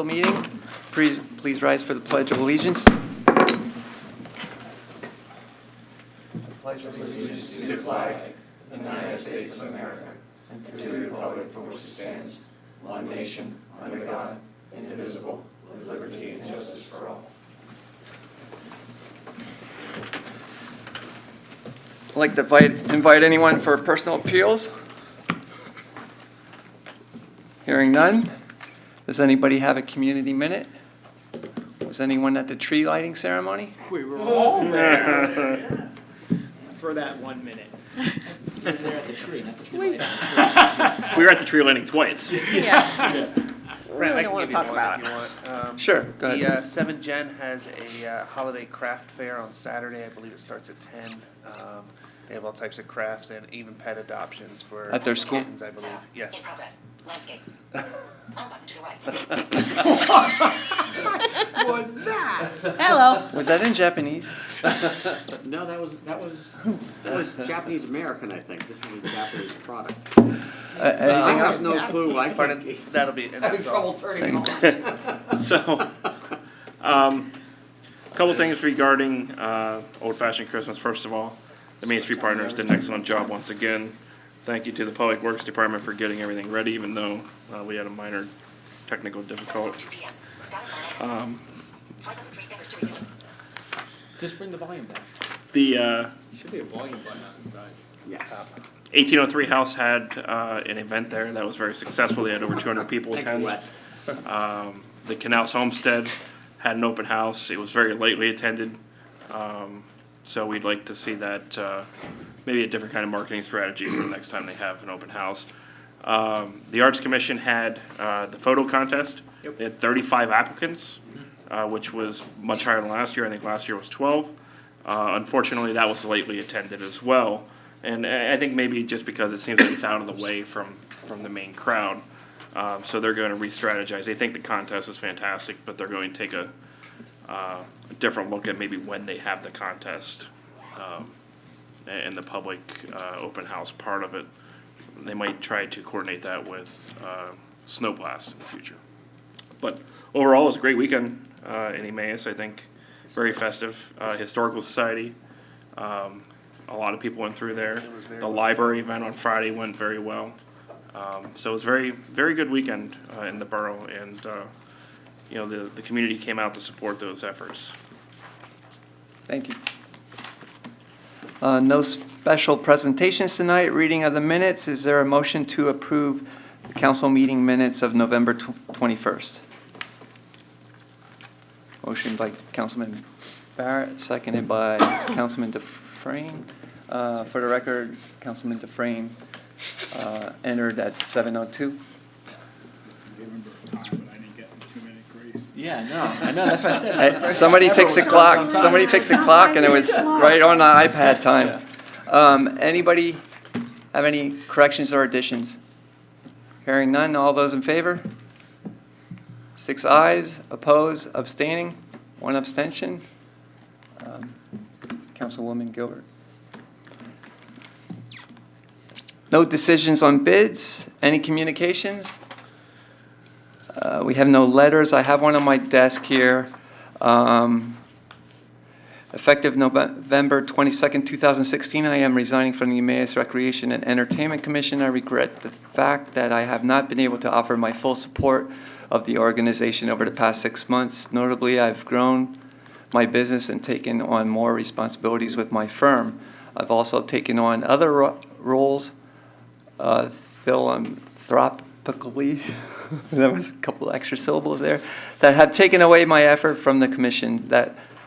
Meeting. Please rise for the Pledge of Allegiance. Pledge of allegiance to the flag of the United States of America and to the republic for which it stands, one nation, under God, indivisible, with liberty and justice for all. I'd like to invite anyone for personal appeals. Hearing none. Does anybody have a community minute? Was anyone at the tree lighting ceremony? We were all there for that 1 minute. We were at the tree, not the tree lighting. We were at the tree lighting twice. Yeah. Brent, I don't can wanna give you talk one about if you want. Sure, go ahead. The 7 Gen has a holiday craft fair on Saturday. I believe it starts at 10. They have all types of crafts and even pet adoptions for At their school? kittens, I believe. Yes. In progress. Landscape. On button to the right. Was that? Hello. Was that in Japanese? No, that was Japanese American, I think. This is a Japanese product. I Anything else? have no clue. I Pardon? can't. That'll be. And Having that's trouble all. turning it on. So, a couple things regarding Old Fashioned Christmas. First of all, the Main Street Partners did an excellent job once again. Thank you to the Public Works Department for getting everything ready, even though we had a minor technical 2 difficulty. p.m. Sky is fine. Swipe up the 3 fingers to review. Just bring the volume down. The Should be a volume button on the side. Yes. 1803 House had an event there that was very successful. They had over 200 people Thank you, attend. Wes. The Canals Homestead had an open house. It was very lightly attended. So we'd like to see that, maybe a different kind of marketing strategy for the next time they have an open house. The Arts Commission had the photo contest. They had 35 applicants, which was much higher than last year. I think last year was 12. Unfortunately, that was lightly attended as well. And I think maybe just because it seems like it's out of the way from the main crowd. So they're going to re-strategize. They think the contest is fantastic, but they're going to take a different look at maybe when they have the contest and the public open house part of it. They might try to coordinate that with Snow Blast in the future. But overall, it was a great weekend in Emmaus, I think. Very festive. Historical Society. A lot of people went through there. The library event on Friday went very well. So it was very, very good weekend in the borough, and the community came out to support those efforts. Thank you. No special presentations tonight. Reading of the minutes. Is there a motion to approve the council meeting minutes of November 21st? Motion by Councilman Barrett, seconded by Councilman Dufresne. For the record, Councilman Dufresne entered at 7:02. Yeah, I know. That's what I said. Somebody fix the clock. Somebody fix the clock, and it was right on the iPad time. Anybody have any corrections or additions? Hearing none, all those in favor? 6 ayes, opposed, abstaining, 1 abstention. Councilwoman Gilbert. No decisions on bids. Any communications? We have no letters. I have one on my desk here. Effective November 22nd, 2016, I am resigning from the Emmaus Recreation and Entertainment Commission. I regret the fact that I have not been able to offer my full support of the organization over the past 6 months. Notably, I've grown my business and taken on more responsibilities with my firm. I've also taken on other roles, philanthropically, that was a couple extra syllables there, that have taken away my effort from the commission.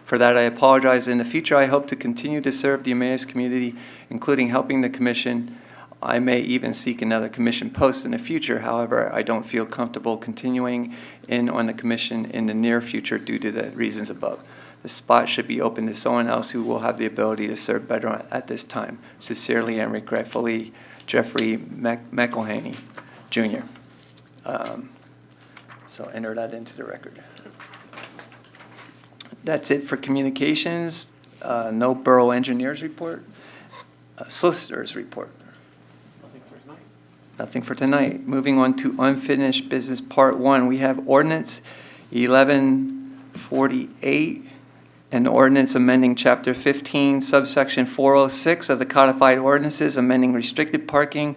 For that, I apologize. In the future, I hope to continue to serve the Emmaus community, including helping the commission. I may even seek another commission post in the future. However, I don't feel comfortable continuing on the commission in the near future due to the reasons above. The spot should be open to someone else who will have the ability to serve better at this time. Sincerely and regretfully, Jeffrey McElhaney, Jr. So enter that into the record. That's it for communications. No borough engineers report. Solicitors report. Nothing for tonight. Nothing for tonight. Moving on to unfinished business part 1, we have ordinance 1148, an ordinance amending chapter 15, subsection 406 of the codified ordinances, amending restricted parking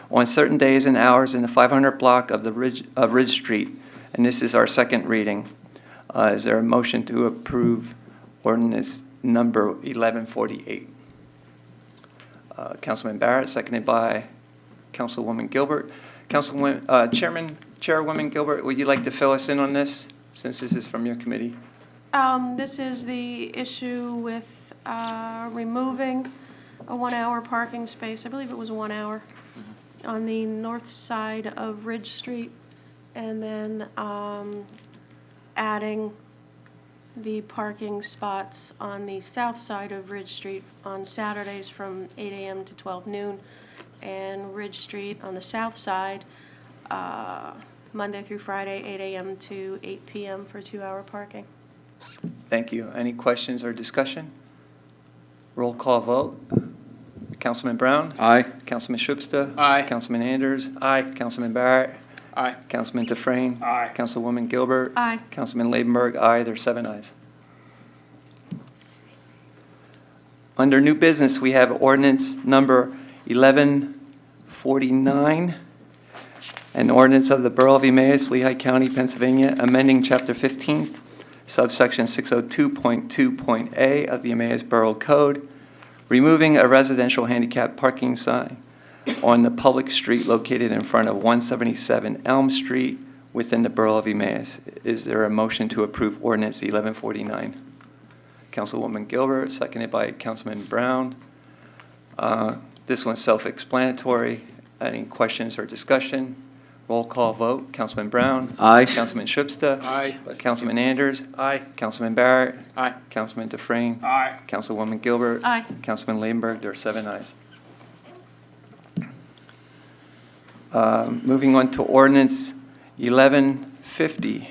on certain days and hours in the 500 block of Ridge Street. And this is our second reading. Is there a motion to approve ordinance number 1148? Councilman Barrett, seconded by Councilwoman Gilbert. Chairwoman Gilbert, would you like to fill us in on this, since this is from your committee? This is the issue with removing a 1-hour parking space, I believe it was 1 hour, on the north side of Ridge Street, and then adding the parking spots on the south side of Ridge Street on Saturdays from 8 a.m. to 12 noon, and Ridge Street on the south side, Monday through Friday, 8 a.m. to 8 p.m. for 2-hour parking. Thank you. Any questions or discussion? Roll call vote. Councilman Brown? Aye. Councilman Schubsta? Aye. Councilman Anders? Aye. Councilman Barrett? Aye. Councilman Dufresne? Aye. Councilwoman Gilbert? Aye. Councilman Labenberg? Aye. There's 7 ayes. Under new business, we have ordinance number 1149, an ordinance of the Borough of Emmaus, Lehigh County, Pennsylvania, amending Chapter 15, subsection 602.2.a of the Emmaus Borough Code, removing a residential handicap parking sign on the public street located in front of 177 Elm Street within the Borough of Emmaus. Is there a motion to approve ordinance 1149? Councilwoman Gilbert, seconded by Councilman Brown. This one's self-explanatory. Any questions or discussion? Roll call vote. Councilman Brown? Aye. Councilman Schubsta? Aye. Councilman Anders? Aye. Councilman Barrett? Aye. Councilman Dufresne? Aye. Councilwoman Gilbert? Aye. Councilman Labenberg? There are 7 ayes. Moving on to ordinance 1150.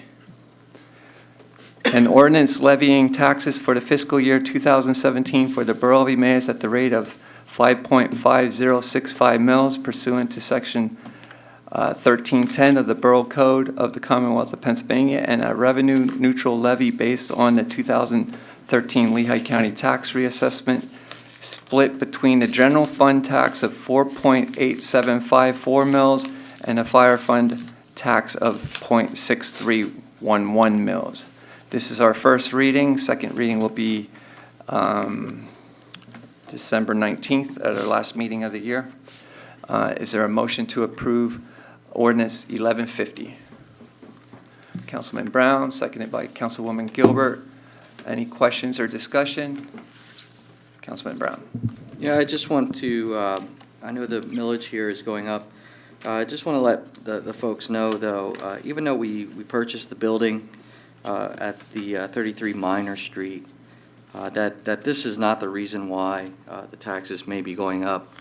An ordinance levying taxes for the fiscal year 2017 for the Borough of Emmaus at the rate of 5.5065 mils pursuant to Section 1310 of the Borough Code of the Commonwealth of Pennsylvania, and a revenue-neutral levy based on the 2013 Lehigh County tax reassessment split between the general fund tax of 4.8754 mils and a fire fund tax of 0.6311 mils. This is our first reading. Second reading will be December 19th at our last meeting of the year. Is there a motion to approve ordinance 1150? Councilman Brown, seconded by Councilwoman Gilbert. Any questions or discussion? Councilman Brown. Yeah, I just want to, I know the millage here is going up. I just want to let the folks know, though, even though we purchased the building at the 33 Minor Street, that this is not the reason why the taxes may be going up.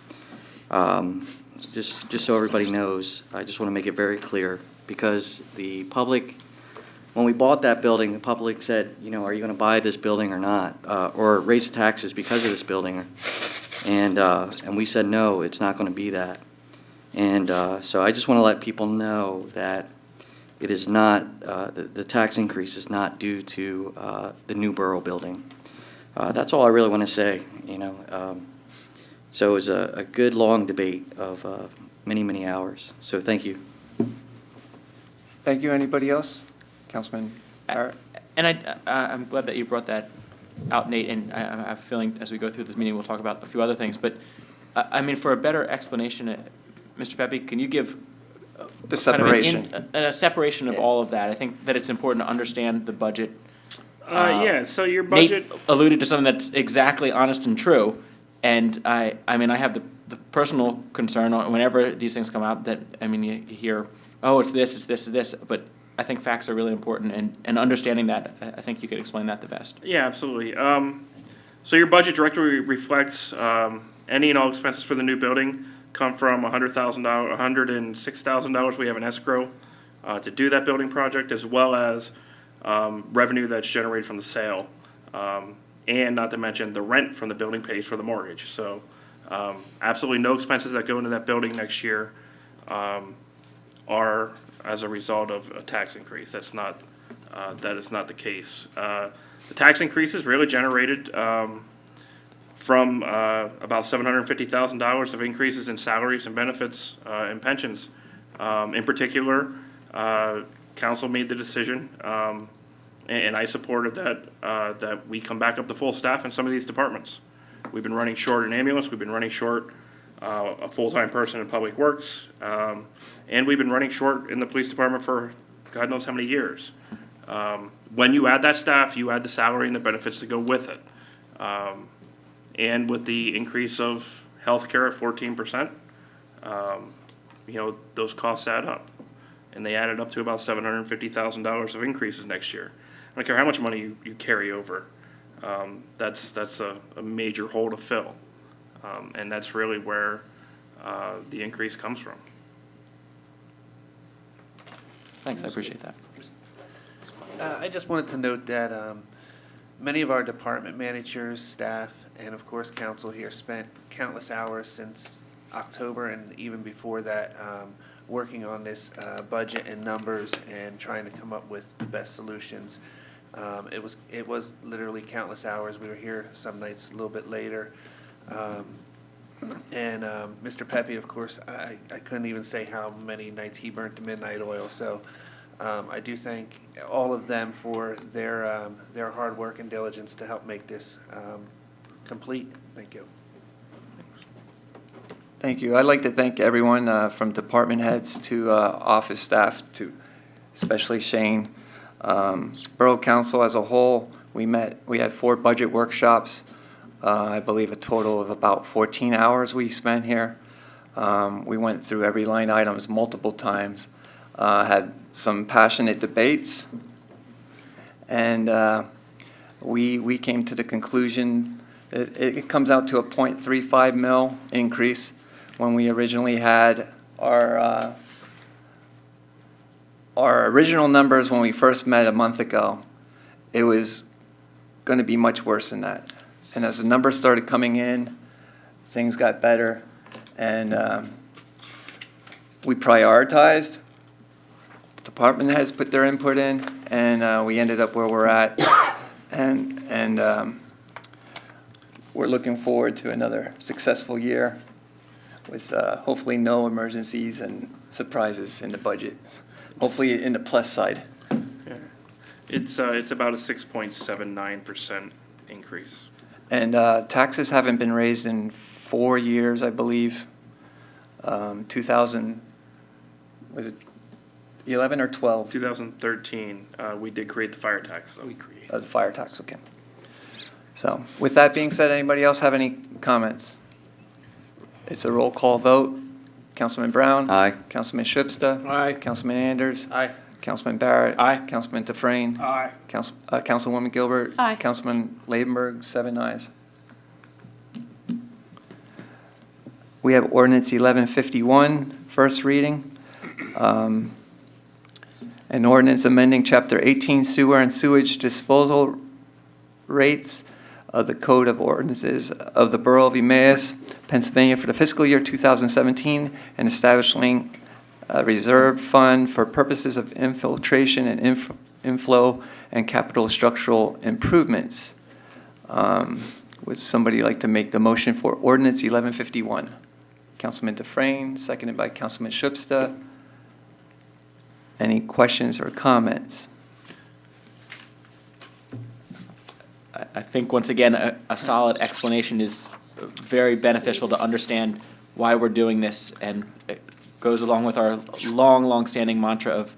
Just so everybody knows, I just want to make it very clear, because the public, when we bought that building, the public said, you know, are you going to buy this building or not, or raise taxes because of this building? And we said, no, it's not going to be that. And so I just want to let people know that it is not, the tax increase is not due to the new borough building. That's all I really want to say, you know. So it was a good, long debate of many, many hours. So thank you. Thank you. Anybody else? Councilman Barrett? And I'm glad that you brought that out, Nate, and I have a feeling as we go through this meeting, we'll talk about a few other things. But, I mean, for a better explanation, Mr. Pepe, can you give The separation. a separation of all of that? I think that it's important to understand the budget. Yeah, so your budget. Nate alluded to something that's exactly honest and true, and I mean, I have the personal concern whenever these things come out that, I mean, you hear, oh, it's this, but I think facts are really important, and understanding that, I think you could explain that the best. Yeah, absolutely. So your budget directly reflects any and all expenses for the new building come from $106,000 we have in escrow to do that building project, as well as revenue that's generated from the sale, and not to mention the rent from the building pays for the mortgage. So absolutely no expenses that go into that building next year. are as a result of a tax increase. That is not the case. The tax increases really generated from about $750,000 of increases in salaries and benefits and pensions. In particular, council made the decision, and I supported that we come back up to full staff in some of these departments. We've been running short in ambulance, we've been running short a full-time person in public works, and we've been running short in the police department for God knows how many years. When you add that staff, you add the salary and the benefits that go with it. And with the increase of healthcare at 14%, those costs add up. And they added up to about $750,000 of increases next year. I don't care how much money you carry over. That's a major hole to fill. And that's really where the increase comes from. Thanks, I appreciate that. I just wanted to note that many of our department managers, staff, and of course council here spent countless hours since October and even before that working on this budget and numbers and trying to come up with the best solutions. It was literally countless hours. We were here some nights a little bit later. And Mr. Pepe, of course, I couldn't even say how many nights he burnt to midnight oil. So I do thank all of them for their hard work and diligence to help make this complete. Thank you. Thank you. I'd like to thank everyone from department heads to office staff to especially Shane. Borough Council as a whole, we had 4 budget workshops. I believe a total of about 14 hours we spent here. We went through every line items multiple times, had some passionate debates, and we came to the conclusion it comes out to a 0.35 mil increase when we originally had our original numbers when we first met a month ago. It was going to be much worse than that. And as the numbers started coming in, things got better, and we prioritized. The department heads put their input in, and we ended up where we're at. And we're looking forward to another successful year with hopefully no emergencies and surprises in the budget. Hopefully in the plus side. Yeah. It's about a 6.79% increase. And taxes haven't been raised in 4 years, I believe. 2000, was it 11 or 12? 2013, we did create the fire tax. So. The fire tax, okay. So with that being said, anybody else have any comments? It's a roll call vote. Councilman Brown? Aye. Councilman Schubsta? Aye. Councilman Anders? Aye. Councilman Barrett? Aye. Councilman Dufresne? Aye. Councilwoman Gilbert? Aye. Councilman Labenberg, 7 ayes. We have ordinance 1151, first reading. An ordinance amending Chapter 18 sewer and sewage disposal rates of the Code of Ordinances of the Borough of Emmaus, Pennsylvania for the fiscal year 2017 and establishing a reserve fund for purposes of infiltration and inflow and capital structural improvements. Would somebody like to make the motion for ordinance 1151? Councilman Dufresne, seconded by Councilman Schubsta. Any questions or comments? I think, once again, a solid explanation is very beneficial to understand why we're doing this, and it goes along with our long-standing mantra of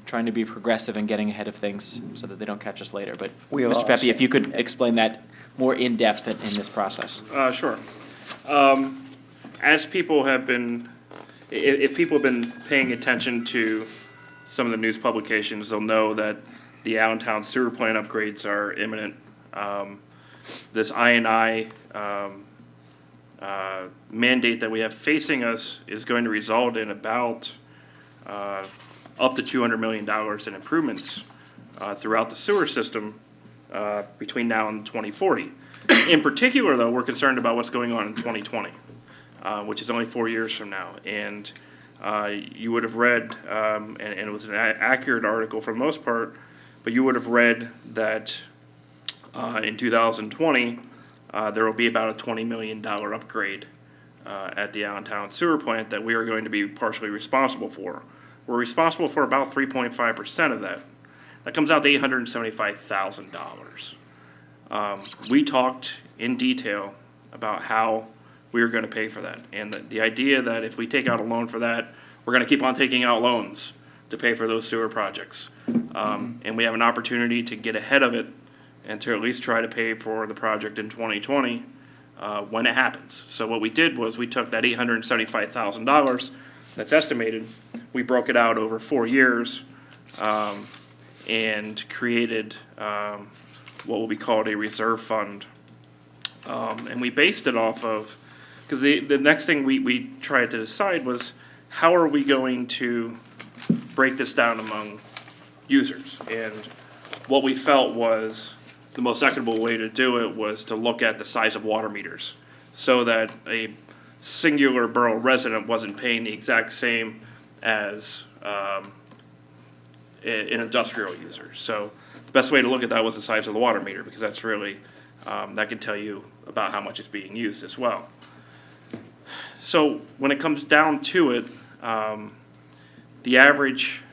trying to be progressive and getting ahead of things so that they don't catch us later. But We Mr. are. Pepe, if you could explain that more in depth in this process. Sure. As people have been, if people have been paying attention to some of the news publications, they'll know that the Allentown sewer plant upgrades are imminent. This I&I mandate that we have facing us is going to result in about up to $200 million in improvements throughout the sewer system between now and 2040. In particular, though, we're concerned about what's going on in 2020, which is only 4 years from now. And you would have read, and it was an accurate article for the most part, but you would have read that in 2020, there will be about a $20 million upgrade at the Allentown sewer plant that we are going to be partially responsible for. We're responsible for about 3.5% of that. That comes out to $875,000. We talked in detail about how we were going to pay for that. And the idea that if we take out a loan for that, we're going to keep on taking out loans to pay for those sewer projects. And we have an opportunity to get ahead of it and to at least try to pay for the project in 2020 when it happens. So what we did was we took that $875,000 that's estimated, we broke it out over 4 years, and created what will be called a reserve fund. And we based it off of, because the next thing we tried to decide was, how are we going to break this down among users? And what we felt was the most equitable way to do it was to look at the size of water meters, so that a singular borough resident wasn't paying the exact same as an industrial user. So the best way to look at that was the size of the water meter, because that's really, that can tell you about how much is being used as well. So when it comes down to it, the average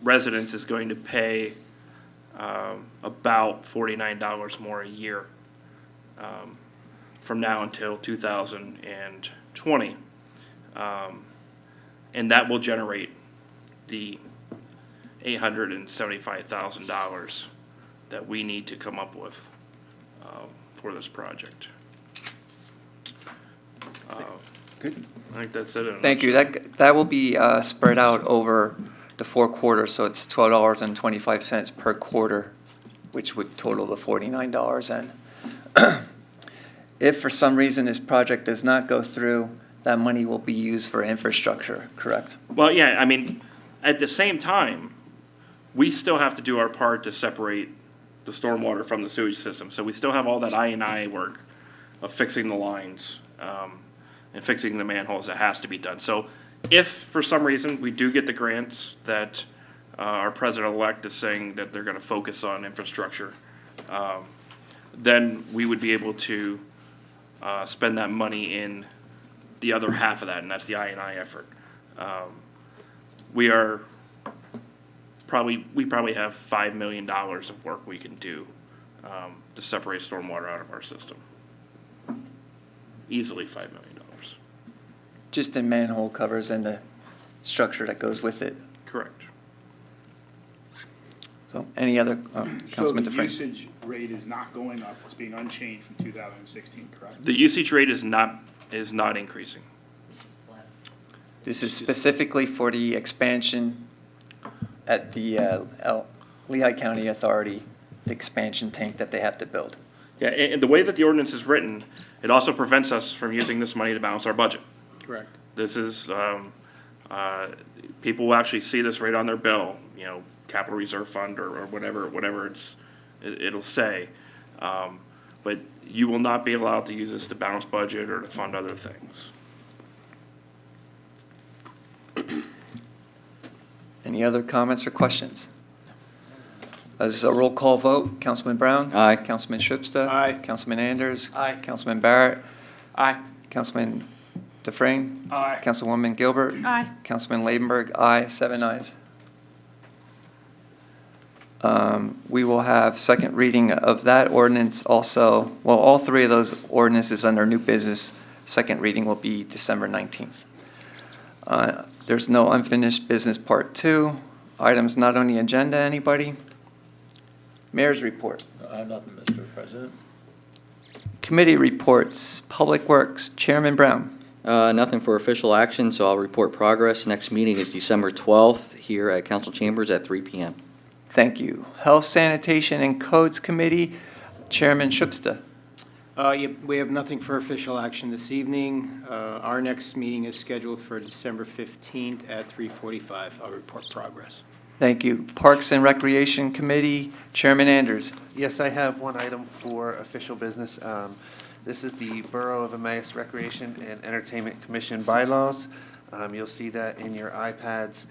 residence is going to pay about $49 more a year from now until 2020. And that will generate the $875,000 that we need to come up with for this project. Good. I think that's it. Thank you. That will be spread out over the 4 quarters, so it's $12.25 per quarter, which would total the $49. And if for some reason this project does not go through, that money will be used for infrastructure, correct? Well, yeah, I mean, at the same time, we still have to do our part to separate the stormwater from the sewage system. So we still have all that I&I work of fixing the lines and fixing the manholes that has to be done. So if for some reason we do get the grants that our president-elect is saying that they're going to focus on infrastructure, then we would be able to spend that money in the other half of that, and that's the I&I effort. We probably have $5 million of work we can do to separate stormwater out of our system. Easily $5 million. Just in manhole covers and the structure that goes with it. Correct. So any other, So Councilman the DeFrank? usage rate is not going up, it's being unchanged from 2016, correct? The usage rate is not increasing. This is specifically for the expansion at the Lehigh County Authority, the expansion tank that they have to build. Yeah, and the way that the ordinance is written, it also prevents us from using this money to balance our budget. Correct. This is, people will actually see this right on their bill, capital reserve fund or whatever it'll say. But you will not be allowed to use this to balance budget or to fund other things. Any other comments or questions? This is a roll call vote. Councilman Brown? Aye. Councilman Schubsta? Aye. Councilman Anders? Aye. Councilman Barrett? Aye. Councilman DeFrame? Aye. Councilwoman Gilbert? Aye. Councilman Labenberg? Aye. 7 ayes. We will have second reading of that ordinance also. Well, all 3 of those ordinances under new business, second reading will be December 19th. There's no unfinished business part 2. Items not on the agenda, anybody? Mayor's report. I have nothing, Mr. President. Committee reports. Public Works, Chairman Brown. Nothing for official action, so I'll report progress. Next meeting is December 12th here at Council Chambers at 3 p.m. Thank you. Health, Sanitation, and Codes Committee, Chairman Schubsta. We have nothing for official action this evening. Our next meeting is scheduled for December 15th at 3:45. I'll report progress. Thank you. Parks and Recreation Committee, Chairman Anders. Yes, I have one item for official business. This is the Borough of Emmaus Recreation and Entertainment Commission bylaws. You'll see that in your iPads.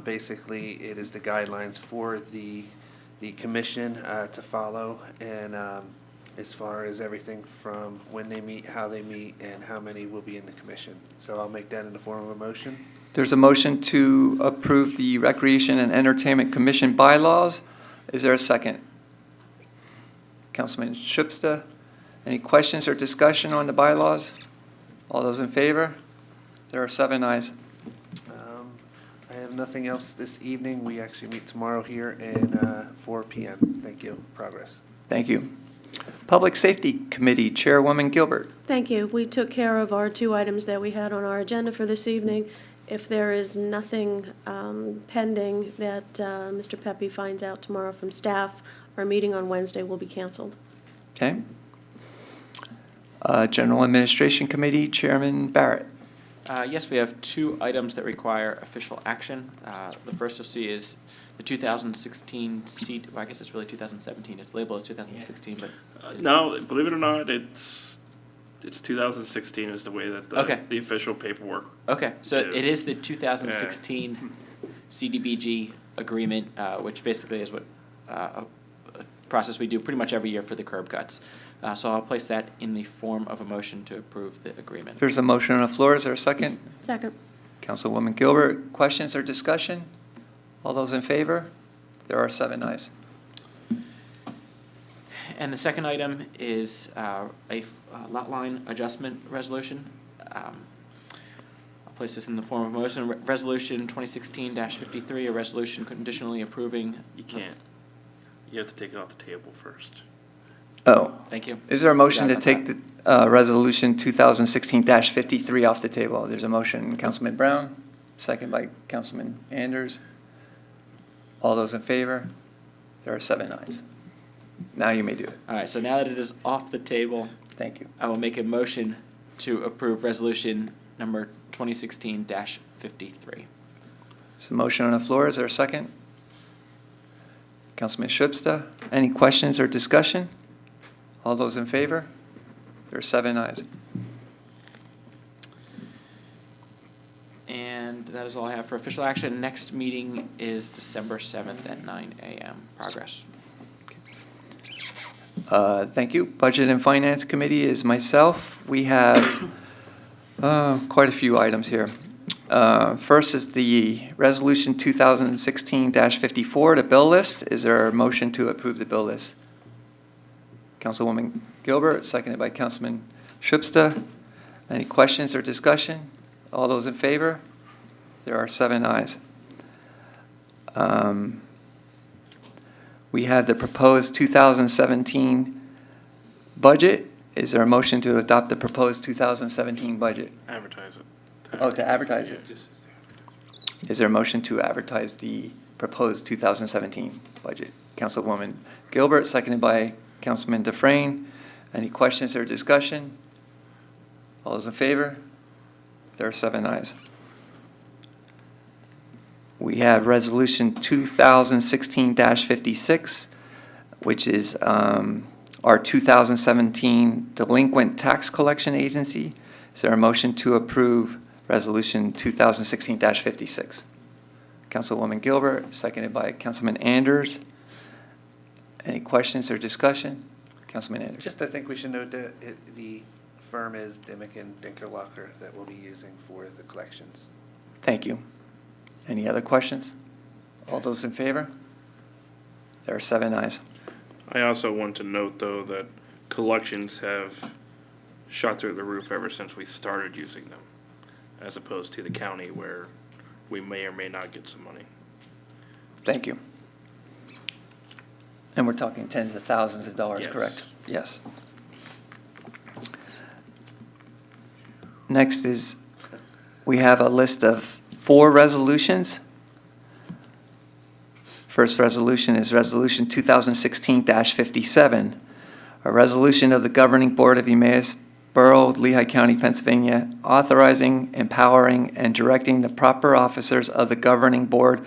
Basically, it is the guidelines for the commission to follow, and as far as everything from when they meet, how they meet, and how many will be in the commission. So I'll make that in the form of a motion. There's a motion to approve the Recreation and Entertainment Commission bylaws. Is there a second? Councilman Schubsta, any questions or discussion on the bylaws? All those in favor? There are 7 ayes. I have nothing else this evening. We actually meet tomorrow here at 4 p.m. Thank you. Progress. Thank you. Public Safety Committee, Chairwoman Gilbert. Thank you. We took care of our 2 items that we had on our agenda for this evening. If there is nothing pending that Mr. Pepe finds out tomorrow from staff, our meeting on Wednesday will be canceled. Okay. General Administration Committee, Chairman Barrett. Yes, we have 2 items that require official action. The first you'll see is the 2016 well, I guess it's really 2017. It's labeled as 2016, but No, believe it or not, it's 2016 is the way that Okay. the official paperwork. okay. So It it is. is the 2016 CDBG agreement, which basically is what a process we do pretty much every year for the curb cuts. So I'll place that in the form of a motion to approve the agreement. There's a motion on the floor. Is there a second? Second. Councilwoman Gilbert, questions or discussion? All those in favor? There are 7 ayes. And the second item is a lot line adjustment resolution. I'll place this in the form of a motion. Resolution 2016-53, a resolution conditionally approving. You can't. You have to take it off the table first. Oh, Thank you. is there a motion to Forgot take about the Resolution 2016-53 off the table? There's a motion, Councilman Brown, second by Councilman Anders. All those in favor? There are 7 ayes. Now you may do it. All right, so now that it is off the table, Thank you. I will make a motion to approve resolution number 2016-53. There's a motion on the floor. Is there a second? Councilman Schubsta, any questions or discussion? All those in favor? There are 7 ayes. And that is all I have for official action. Next meeting is December 7th at 9 a.m. Progress. Thank you. Budget and Finance Committee is myself. We have quite a few items here. First is the Resolution 2016-54, the bill list. Is there a motion to approve the bill list? Councilwoman Gilbert, seconded by Councilman Schubsta. Any questions or discussion? All those in favor? There are 7 ayes. We have the proposed 2017 budget. Is there a motion to adopt the proposed 2017 budget? Advertise it. Oh, to advertise it. Yeah. Is there a motion to advertise the proposed 2017 budget? Councilwoman Gilbert, seconded by Councilman Dufresne. Any questions or discussion? All those in favor? There are 7 ayes. We have Resolution 2016-56, which is our 2017 Delinquent Tax Collection Agency. Is there a motion to approve Resolution 2016-56? Councilwoman Gilbert, seconded by Councilman Anders. Any questions or discussion? Councilman Anders. Just I think we should note that the firm is Dimick and Dinkerlocker that we'll be using for the collections. Thank you. Any other questions? All those in favor? There are 7 ayes. I also want to note, though, that collections have shot through the roof ever since we started using them, as opposed to the county where we may or may not get some money. Thank you. And we're talking tens of thousands of dollars, Yes. correct? Yes. Next is, we have a list of 4 resolutions. First resolution is Resolution 2016-57, a resolution of the Governing Board of Emmaus Borough, Lehigh County, Pennsylvania, authorizing, empowering, and directing the proper officers of the Governing Board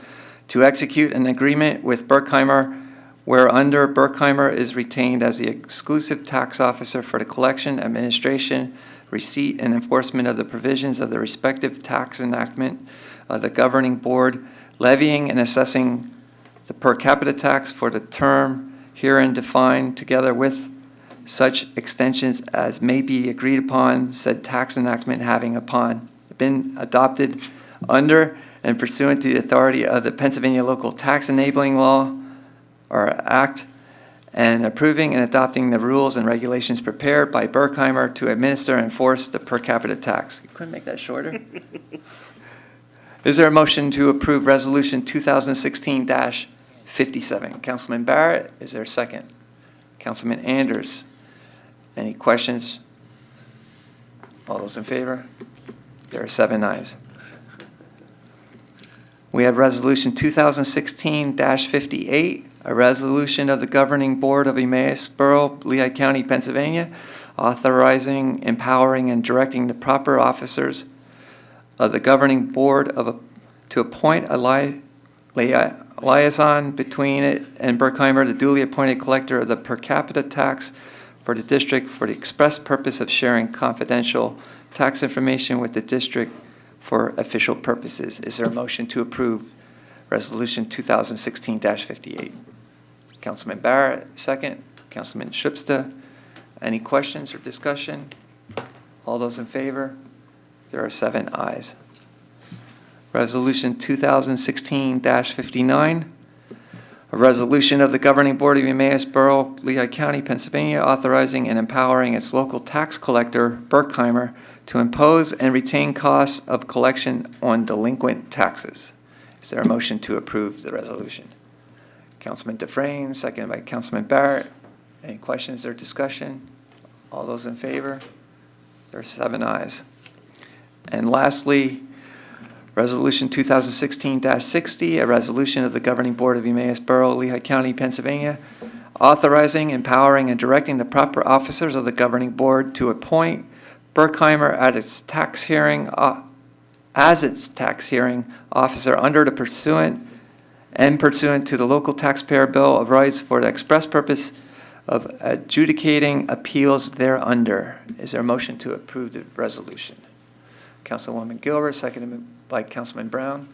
to execute an agreement with Berkheimer whereunder Berkheimer is retained as the exclusive tax officer for the collection, administration, receipt, and enforcement of the provisions of the respective tax enactment of the governing board, levying and assessing the per capita tax for the term herein defined, together with such extensions as may be agreed upon, said tax enactment having upon been adopted under and pursuant to the authority of the Pennsylvania Local Tax Enabling Law or Act, and approving and adopting the rules and regulations prepared by Berkheimer to administer and enforce the per capita tax. You couldn't make that shorter? Is there a motion to approve Resolution 2016-57? Councilman Barrett, is there a second? Councilman Anders, any questions? All those in favor? There are 7 ayes. We have Resolution 2016-58, a resolution of the Governing Board of Emmaus Borough, Lehigh County, Pennsylvania, authorizing, empowering, and directing the proper officers of the Governing Board to appoint a liaison between it and Berkheimer, the duly appointed collector of the per capita tax for the district, for the express purpose of sharing confidential tax information with the district for official purposes. Is there a motion to approve Resolution 2016-58? Councilman Barrett, second. Councilman Schubsta, any questions or discussion? All those in favor? There are 7 ayes. Resolution 2016-59, a resolution of the Governing Board of Emmaus Borough, Lehigh County, Pennsylvania, authorizing and empowering its local tax collector, Berkheimer, to impose and retain costs of collection on delinquent taxes. Is there a motion to approve the resolution? Councilman Dufresne, seconded by Councilman Barrett. Any questions or discussion? All those in favor? There are 7 ayes. And lastly, Resolution 2016-60, a resolution of the Governing Board of Emmaus Borough, Lehigh County, Pennsylvania, authorizing, empowering, and directing the proper officers of the Governing Board to appoint Berkheimer as its tax hearing officer under the pursuant to the local taxpayer bill of rights for the express purpose of adjudicating appeals thereunder. Is there a motion to approve the resolution? Councilwoman Gilbert, seconded by Councilman Brown.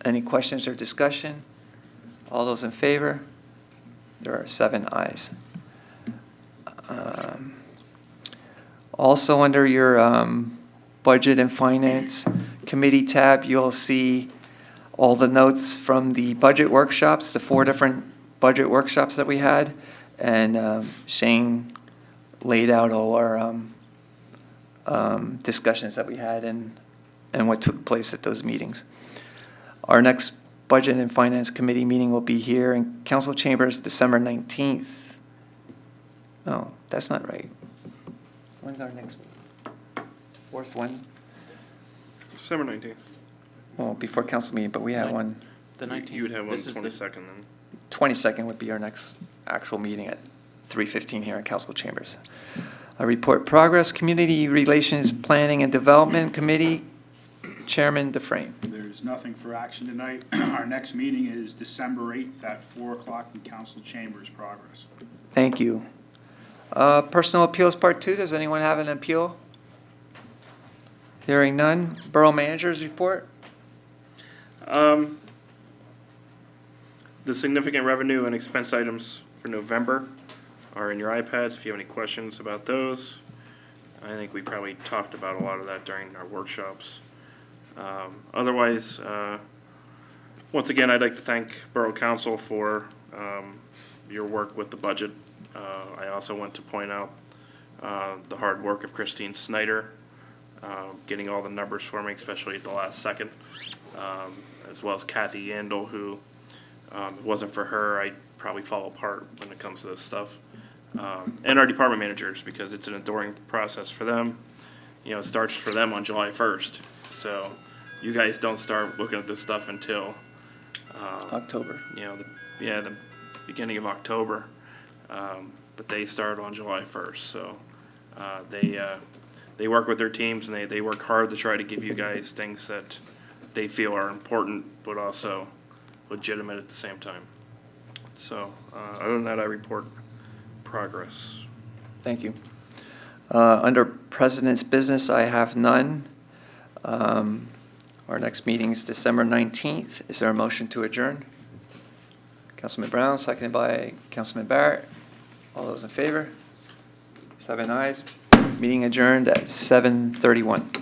Any questions or discussion? All those in favor? There are 7 ayes. Also, under your Budget and Finance Committee tab, you'll see all the notes from the budget workshops, the 4 different budget workshops that we had. And Shane laid out all our discussions that we had and what took place at those meetings. Our next Budget and Finance Committee meeting will be here in Council Chambers, December 19th. No, that's not right. When's our next meeting? 4th one? December 19th. Well, before council meeting, but we have one. The 19th. You would have one This is the- 22nd then. 22nd would be our next actual meeting at 3:15 here in Council Chambers. A report progress, Community Relations Planning and Development Committee, Chairman Dufresne. There's nothing for action tonight. Our next meeting is December 8th at 4 o'clock in council chambers. Progress. Thank you. Personal Appeals Part 2, does anyone have an appeal? Hearing none. Borough Manager's Report? The significant revenue and expense items for November are in your iPads if you have any questions about those. I think we probably talked about a lot of that during our workshops. Otherwise, once again, I'd like to thank Borough Council for your work with the budget. I also want to point out the hard work of Christine Snyder, getting all the numbers for me, especially at the last second, as well as Kathy Yandel, who, if it wasn't for her, I'd probably fall apart when it comes to this stuff. And our department managers, because it's an enduring process for them. You know, it starts for them on July 1st. So you guys don't start looking at this stuff until October. you know, the beginning of October. But they start on July 1st. So they work with their teams, and they work hard to try to give you guys things that they feel are important, but also legitimate at the same time. So, other than that, I report progress. Thank you. Under President's business, I have none. Our next meeting is December 19th. Is there a motion to adjourn? Councilman Brown, seconded by Councilman Barrett. All those in favor? 7 ayes. Meeting adjourned at 7:31.